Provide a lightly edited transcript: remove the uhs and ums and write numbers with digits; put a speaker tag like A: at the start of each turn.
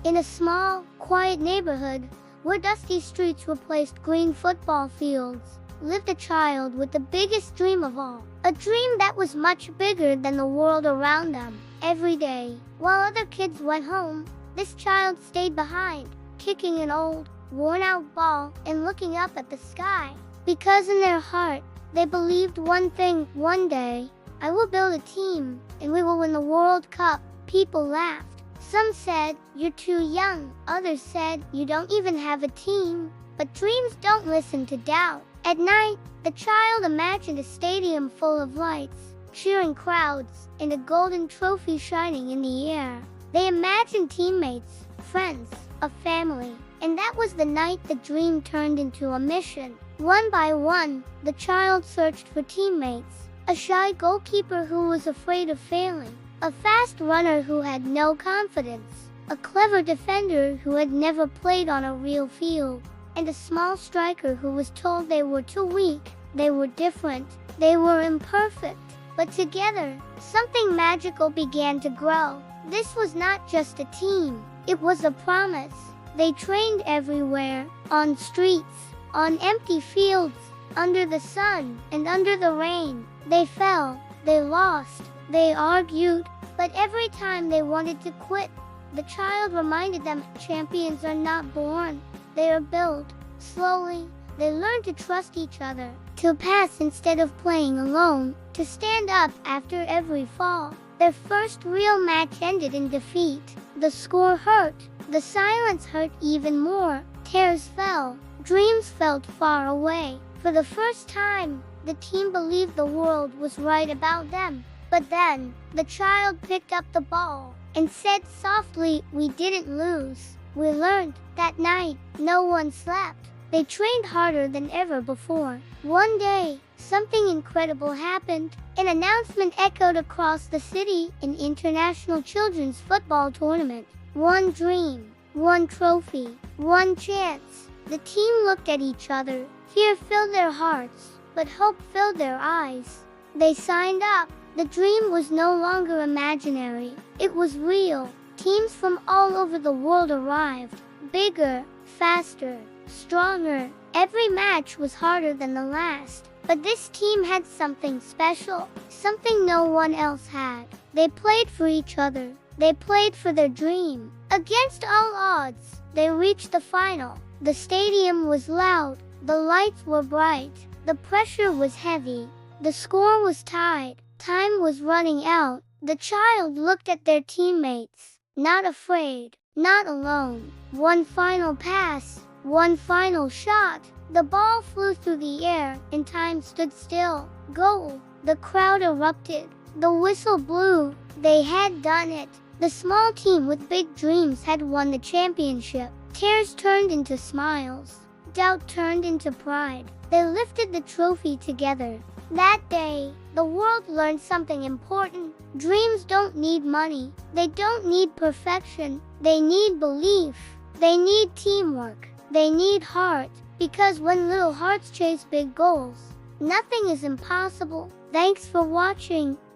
A: In a small, quiet neighborhood, where dusty streets replaced green football fields, lived a child with the biggest dream of all. A dream that was much bigger than the world around them. Every day, while other kids went home, this child stayed behind, kicking an old, worn-out ball and looking up at the sky. Because in their heart, they believed one thing: one day, I will build a team, and we will win the World Cup. People laughed. Some said, you're too young. Others said, you don't even have a team. But dreams don't listen to doubt. At night, the child imagined a stadium full of lights, cheering crowds, and a golden trophy shining in the air. They imagined teammates, friends, a family. And that was the night the dream turned into a mission. One by one, the child searched for teammates. A shy goalkeeper who was afraid of failing. A fast runner who had no confidence. A clever defender who had never played on a real field. And a small striker who was told they were too weak. They were different. They were imperfect. But together, something magical began to grow. This was not just a team. It was a promise. They trained everywhere, on streets, on empty fields, under the sun and under the rain. They fell, they lost, they argued, but every time they wanted to quit, the child reminded them champions are not born, they are built. Slowly, they learned to trust each other, to pass instead of playing alone, to stand up after every fall. Their first real match ended in defeat. The score hurt. The silence hurt even more. Tears fell. Dreams felt far away. For the first time, the team believed the world was right about them. But then, the child picked up the ball and said softly, we didn't lose. We learned. That night, no one slept. They trained harder than ever before. One day, something incredible happened. An announcement echoed across the city: an international children's football tournament. One dream, one trophy, one chance. The team looked at each other. Fear filled their hearts, but hope filled their eyes. They signed up. The dream was no longer imaginary. It was real. Teams from all over the world arrived. Bigger, faster, stronger. Every match was harder than the last. But this team had something special, something no one else had. They played for each other. They played for their dream. Against all odds, they reached the final. The stadium was loud. The lights were bright. The pressure was heavy. The score was tied. Time was running out. The child looked at their teammates, not afraid, not alone. One final pass, one final shot. The ball flew through the air, and time stood still. Goal! The crowd erupted. The whistle blew. They had done it. The small team with big dreams had won the championship. Tears turned into smiles. Doubt turned into pride. They lifted the trophy together. That day, the world learned something important. Dreams don't need money. They don't need perfection. They need belief. They need teamwork. They need heart. Because when little hearts chase big goals, nothing is impossible. Thanks for watching.